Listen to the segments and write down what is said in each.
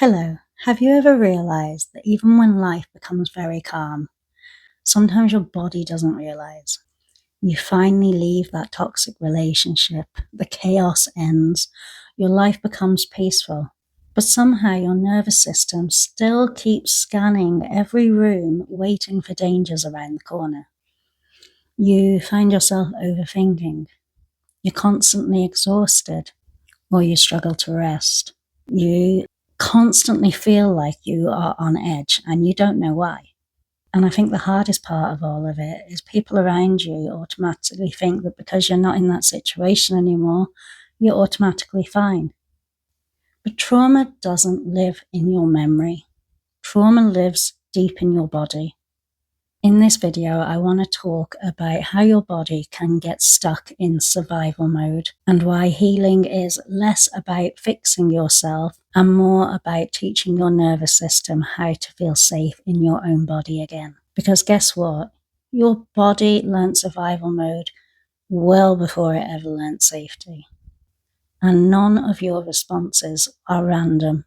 Hello, have you ever realized that even when life becomes very calm, sometimes your body doesn't realize? You finally leave that toxic relationship, the chaos ends, your life becomes peaceful, but somehow your nervous system still keeps scanning every room, waiting for dangers around the corner. You find yourself overthinking, you're constantly exhausted, or you struggle to rest. You constantly feel like you are on edge and you don't know why. And I think the hardest part of all of it is people around you automatically think that because you're not in that situation anymore, you're automatically fine. But trauma doesn't live in your memory. Trauma lives deep in your body. In this video, I want to talk about how your body can get stuck in survival mode and why healing is less about fixing yourself and more about teaching your nervous system how to feel safe in your own body again. Because guess what? Your body learned survival mode well before it ever learned safety. And none of your responses are random.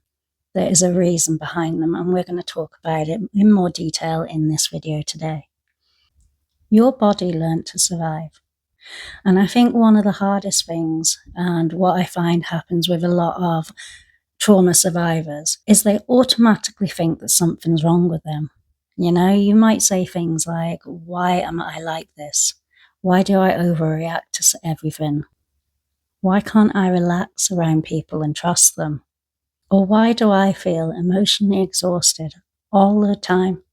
There is a reason behind them, and we're going to talk about it in more detail in this video today. Your body learnt to survive. And I think one of the hardest things, and what I find happens with a lot of trauma survivors, is they automatically think that something's wrong with them. You know, you might say things like, why am I like this? Why do I overreact to everything? Why can't I relax around people and trust them? Or why do I feel emotionally exhausted all the time?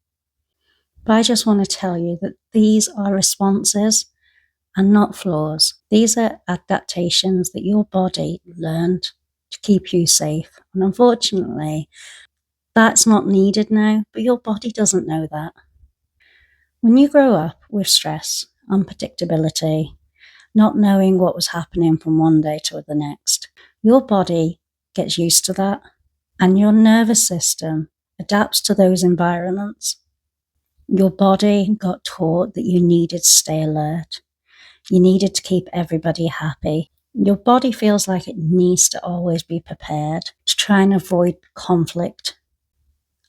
But I just want to tell you that these are responses and not flaws. These are adaptations that your body learned to keep you safe. And unfortunately, that's not needed now, but your body doesn't know that. When you grow up with stress, unpredictability, not knowing what was happening from one day to the next, your body gets used to that, and your nervous system adapts to those environments. Your body got taught that you needed to stay alert. You needed to keep everybody happy. Your body feels like it needs to always be prepared to try and avoid conflict.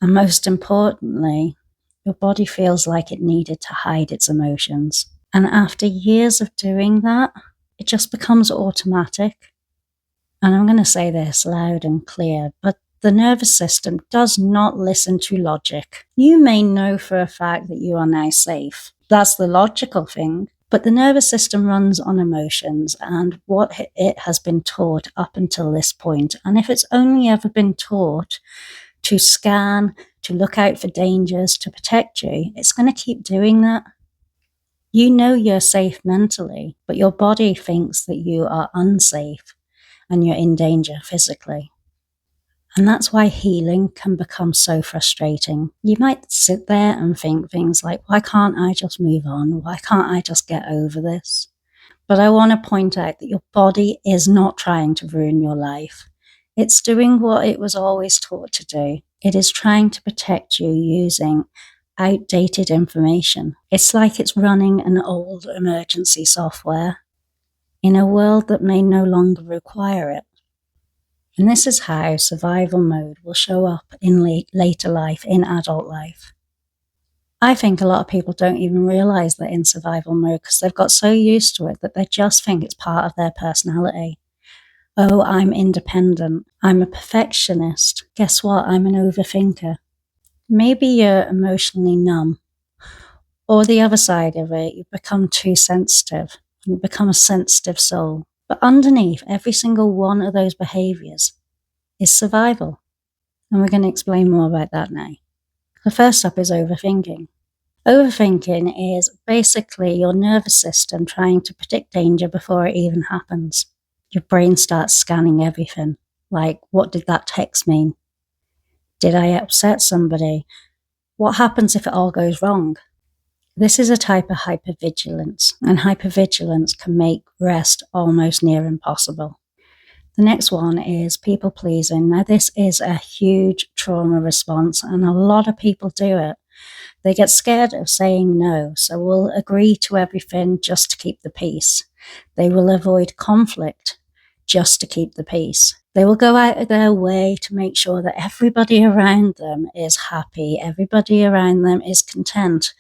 And most importantly, your body feels like it needed to hide its emotions. And after years of doing that, it just becomes automatic. And I'm going to say this loud and clear, but the nervous system does not listen to logic. You may know for a fact that you are now safe. That's the logical thing. But the nervous system runs on emotions and what it has been taught up until this point. And if it's only ever been taught to scan, to look out for dangers, to protect you, it's going to keep doing that. You know you're safe mentally, but your body thinks that you are unsafe and you're in danger physically. And that's why healing can become so frustrating. You might sit there and think things like, why can't I just move on? Why can't I just get over this? But I want to point out that your body is not trying to ruin your life. It's doing what it was always taught to do. It is trying to protect you using outdated information. It's like it's running an old emergency software in a world that may no longer require it. And this is how survival mode will show up in later life, in adult life. I think a lot of people don't even realize they're in survival mode because they've got so used to it that they just think it's part of their personality. Oh, I'm independent. I'm a perfectionist. Guess what? I'm an overthinker. Maybe you're emotionally numb. Or the other side of it, you become too sensitive. You become a sensitive soul. But underneath every single one of those behaviors is survival. And we're going to explain more about that now. The first up is overthinking. Overthinking is basically your nervous system trying to predict danger before it even happens. Your brain starts scanning everything. Like, what did that text mean? Did I upset somebody? What happens if it all goes wrong? This is a type of hypervigilance, and hypervigilance can make rest almost near impossible. The next one is people pleasing. Now, this is a huge trauma response, and a lot of people do it. They get scared of saying no, so will agree to everything just to keep the peace. They will avoid conflict just to keep the peace. They will go out of their way to make sure that everybody around them is happy, everybody around them is content,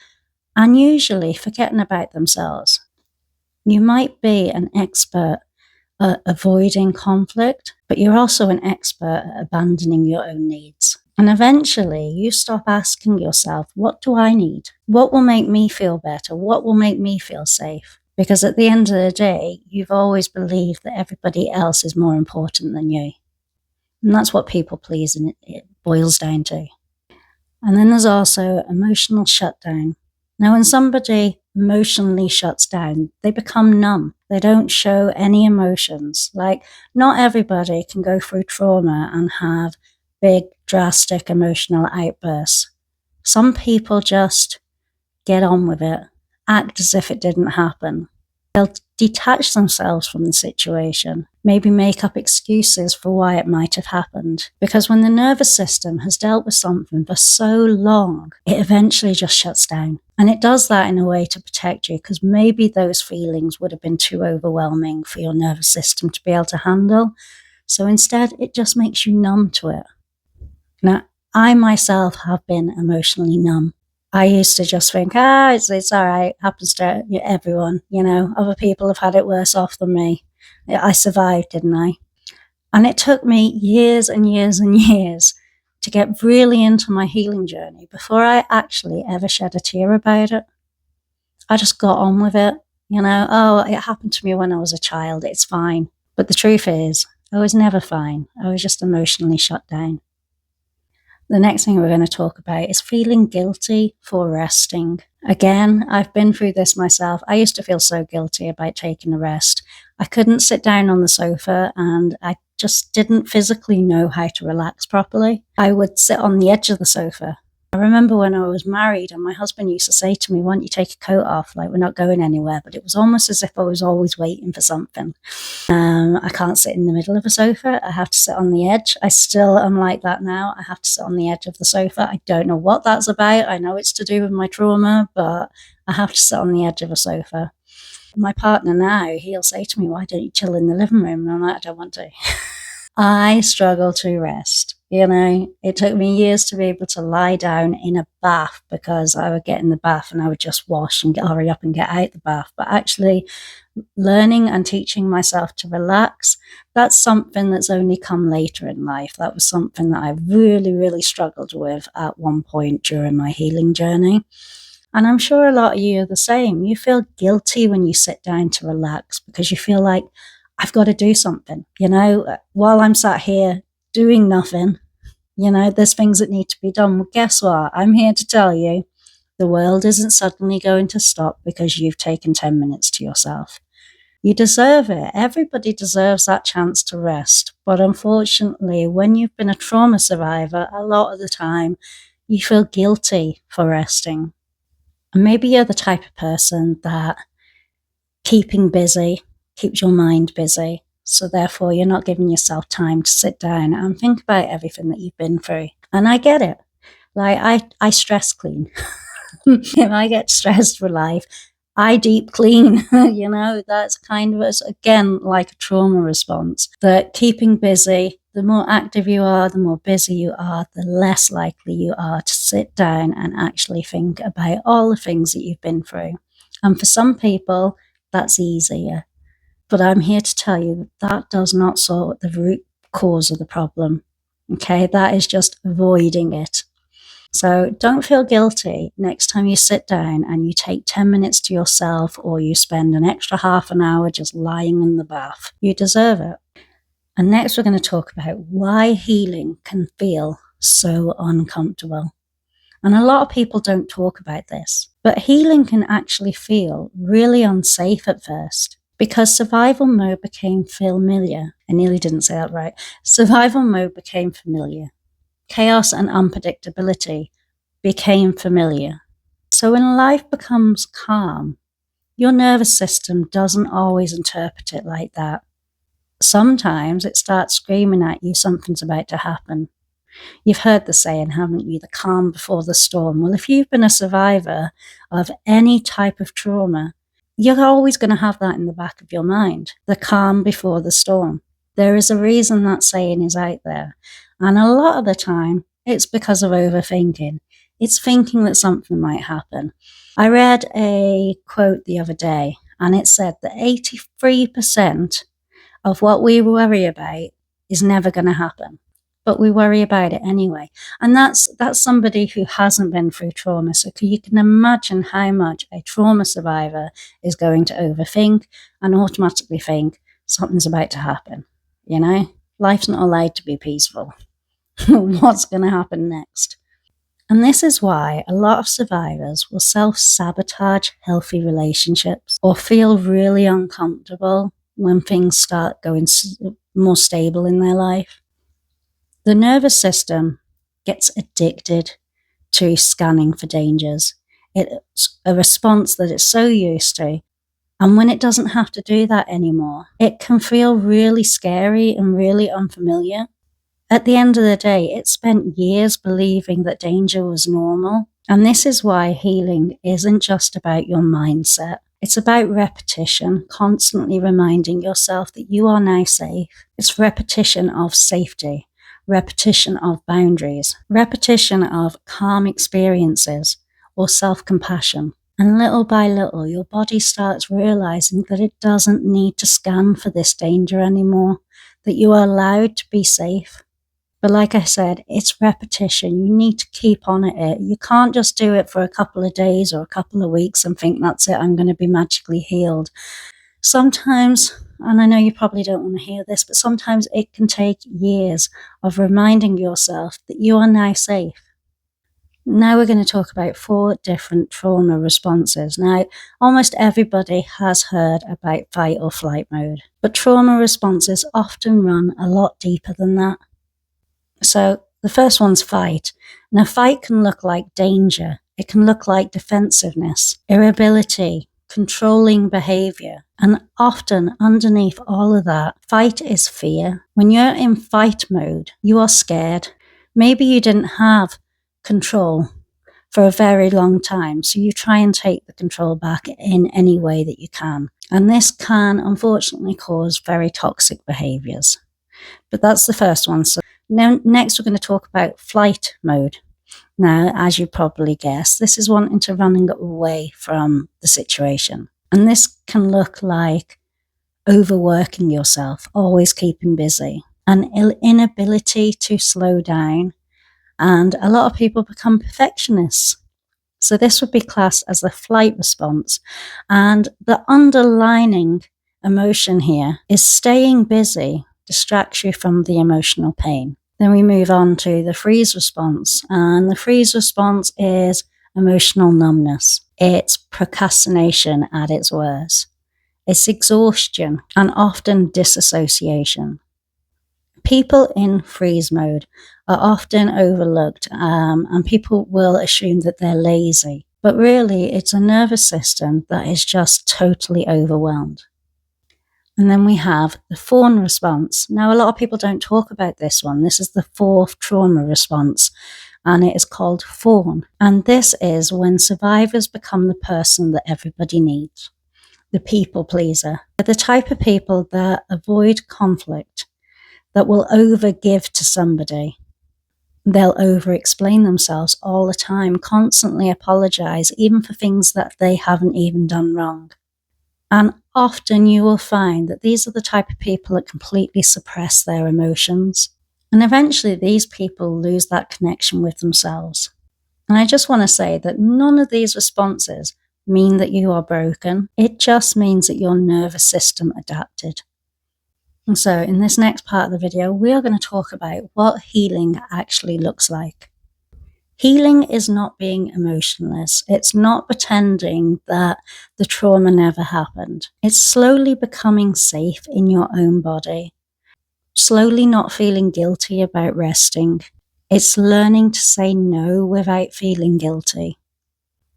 and usually forgetting about themselves. You might be an expert at avoiding conflict, but you're also an expert at abandoning your own needs. And eventually you stop asking yourself, what do I need? What will make me feel better? What will make me feel safe? Because at the end of the day, you've always believed that everybody else is more important than you. And that's what people pleasing it boils down to. And then there's also emotional shutdown. Now, when somebody emotionally shuts down, they become numb. They don't show any emotions. Like, not everybody can go through trauma and have big, drastic emotional outbursts. Some people just get on with it, act as if it didn't happen. They'll detach themselves from the situation, maybe make up excuses for why it might have happened. Because when the nervous system has dealt with something for so long, it eventually just shuts down. And it does that in a way to protect you, because maybe those feelings would have been too overwhelming for your nervous system to be able to handle. So instead, it just makes you numb to it. Now, I myself have been emotionally numb. I used to just think, it's all right, happens to everyone, other people have had it worse off than me. I survived, didn't I? And it took me years and years and years to get really into my healing journey before I actually ever shed a tear about it. I just got on with it, it happened to me when I was a child, it's fine. But the truth is, I was never fine. I was just emotionally shut down. The next thing we're going to talk about is feeling guilty for resting. Again, I've been through this myself. I used to feel so guilty about taking a rest. I couldn't sit down on the sofa and I just didn't physically know how to relax properly. I would sit on the edge of the sofa. I remember when I was married and my husband used to say to me, why don't you take your coat off? Like, we're not going anywhere. But it was almost as if I was always waiting for something. I can't sit in the middle of a sofa. I have to sit on the edge. I still am like that now. I have to sit on the edge of the sofa. I don't know what that's about. I know it's to do with my trauma, but I have to sit on the edge of a sofa. My partner now, he'll say to me, why don't you chill in the living room? And I'm like, I don't want to. I struggle to rest. It took me years to be able to lie down in a bath because I would get in the bath and I would just wash and hurry up and get out the bath. But actually learning and teaching myself to relax, that's something that's only come later in life. That was something that I really, really struggled with at one point during my healing journey. And I'm sure a lot of you are the same. You feel guilty when you sit down to relax because you feel like, I've got to do something, while I'm sat here doing nothing, there's things that need to be done. Well, guess what? I'm here to tell you the world isn't suddenly going to stop because you've taken 10 minutes to yourself. You deserve it. Everybody deserves that chance to rest. But unfortunately, when you've been a trauma survivor, a lot of the time, you feel guilty for resting. And maybe you're the type of person that keeping busy keeps your mind busy. So therefore, you're not giving yourself time to sit down and think about everything that you've been through. And I get it. Like, I stress clean. If I get stressed for life, I deep clean. That's kind of, again, like a trauma response. That keeping busy, the more active you are, the more busy you are, the less likely you are to sit down and actually think about all the things that you've been through. And for some people, that's easier. But I'm here to tell you that does not sort the root cause of the problem. Okay, that is just avoiding it. So don't feel guilty next time you sit down and you take 10 minutes to yourself or you spend an extra half an hour just lying in the bath. You deserve it. And next we're going to talk about why healing can feel so uncomfortable. And a lot of people don't talk about this, but healing can actually feel really unsafe at first. Because survival mode became familiar. I nearly didn't say that right. Survival mode became familiar. Chaos and unpredictability became familiar. So when life becomes calm, your nervous system doesn't always interpret it like that. Sometimes it starts screaming at you something's about to happen. You've heard the saying, haven't you? The calm before the storm. Well, if you've been a survivor of any type of trauma, you're always going to have that in the back of your mind, the calm before the storm. There is a reason that saying is out there. And a lot of the time, it's because of overthinking. It's thinking that something might happen. I read a quote the other day, and it said that 83% of what we worry about is never going to happen, but we worry about it anyway. And that's somebody who hasn't been through trauma. So you can imagine how much a trauma survivor is going to overthink and automatically think something's about to happen. You know, life's not allowed to be peaceful. What's going to happen next? And this is why a lot of survivors will self-sabotage healthy relationships or feel really uncomfortable when things start going more stable in their life. The nervous system gets addicted to scanning for dangers. It's a response that it's so used to. And when it doesn't have to do that anymore, it can feel really scary and really unfamiliar. At the end of the day, it spent years believing that danger was normal. And this is why healing isn't just about your mindset. It's about repetition, constantly reminding yourself that you are now safe. It's repetition of safety, repetition of boundaries, repetition of calm experiences or self-compassion. And little by little, your body starts realizing that it doesn't need to scan for this danger anymore, that you are allowed to be safe. But like I said, it's repetition. You need to keep on at it. You can't just do it for a couple of days or a couple of weeks and think, that's it, I'm going to be magically healed. Sometimes, and I know you probably don't want to hear this, but sometimes it can take years of reminding yourself that you are now safe. Now we're going to talk about 4 different trauma responses. Now, almost everybody has heard about fight or flight mode, but trauma responses often run a lot deeper than that. So the first one's fight. Now, fight can look like danger. It can look like defensiveness, irritability, controlling behavior. And often underneath all of that, fight is fear. When you're in fight mode, you are scared. Maybe you didn't have control for a very long time, so you try and take the control back in any way that you can. And this can, unfortunately, cause very toxic behaviors. But that's the first one. So now, next we're going to talk about flight mode. Now, as you probably guessed, this is wanting to run away from the situation. And this can look like overworking yourself, always keeping busy, an inability to slow down, and a lot of people become perfectionists. So this would be classed as the flight response. And the underlining emotion here is staying busy distracts you from the emotional pain. Then we move on to the freeze response. And the freeze response is emotional numbness. It's procrastination at its worst. It's exhaustion and often disassociation. People in freeze mode are often overlooked, and people will assume that they're lazy. But really, it's a nervous system that is just totally overwhelmed. And then we have the fawn response. Now, a lot of people don't talk about this one. This is the 4th trauma response, and it is called fawn. And this is when survivors become the person that everybody needs, the people pleaser. They're the type of people that avoid conflict, that will overgive to somebody. They'll over-explain themselves all the time, constantly apologize, even for things that they haven't even done wrong. And often you will find that these are the type of people that completely suppress their emotions. And eventually these people lose that connection with themselves. And I just want to say that none of these responses mean that you are broken. It just means that your nervous system adapted. And so in this next part of the video, we are going to talk about what healing actually looks like. Healing is not being emotionless. It's not pretending that the trauma never happened. It's slowly becoming safe in your own body. Slowly not feeling guilty about resting. It's learning to say no without feeling guilty.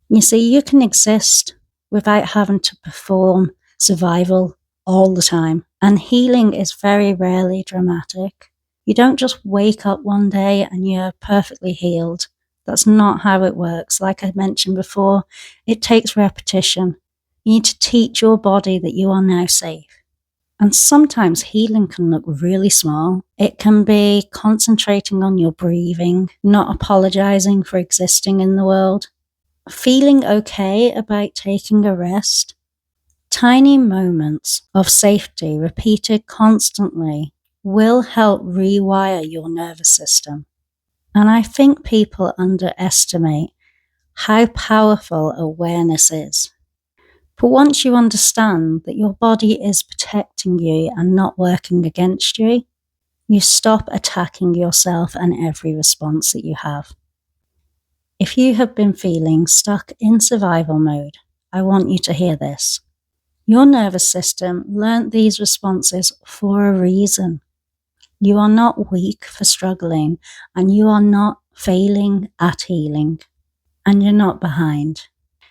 You see, you can exist without having to perform survival all the time. And healing is very rarely dramatic. You don't just wake up one day and you're perfectly healed. That's not how it works. Like I mentioned before, it takes repetition. You need to teach your body that you are now safe. And sometimes healing can look really small. It can be concentrating on your breathing, not apologizing for existing in the world, feeling okay about taking a rest. Tiny moments of safety repeated constantly will help rewire your nervous system. And I think people underestimate how powerful awareness is. But once you understand that your body is protecting you and not working against you, you stop attacking yourself and every response that you have. If you have been feeling stuck in survival mode, I want you to hear this. Your nervous system learnt these responses for a reason. You are not weak for struggling, and you are not failing at healing, and you're not behind.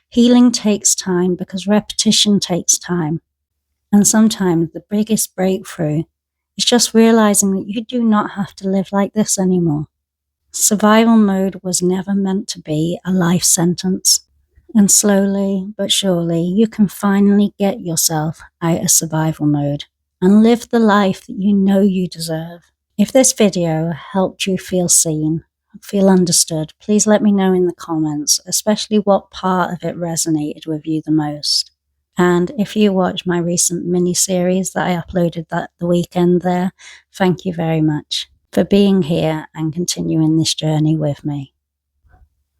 Healing takes time because repetition takes time. And sometimes the biggest breakthrough is just realizing that you do not have to live like this anymore. Survival mode was never meant to be a life sentence. And slowly but surely, you can finally get yourself out of survival mode and live the life that you know you deserve. If this video helped you feel seen, feel understood, please let me know in the comments, especially what part of it resonated with you the most. And if you watched my recent mini-series that I uploaded the weekend there, thank you very much for being here and continuing this journey with me.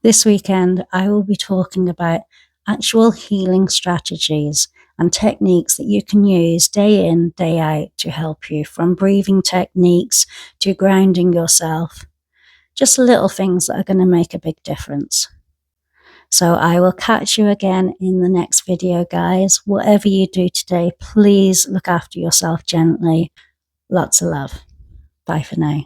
This weekend, I will be talking about actual healing strategies and techniques that you can use day in, day out to help you, from breathing techniques to grounding yourself. Just little things that are going to make a big difference. So I will catch you again in the next video, guys. Whatever you do today, please look after yourself gently. Lots of love. Bye for now.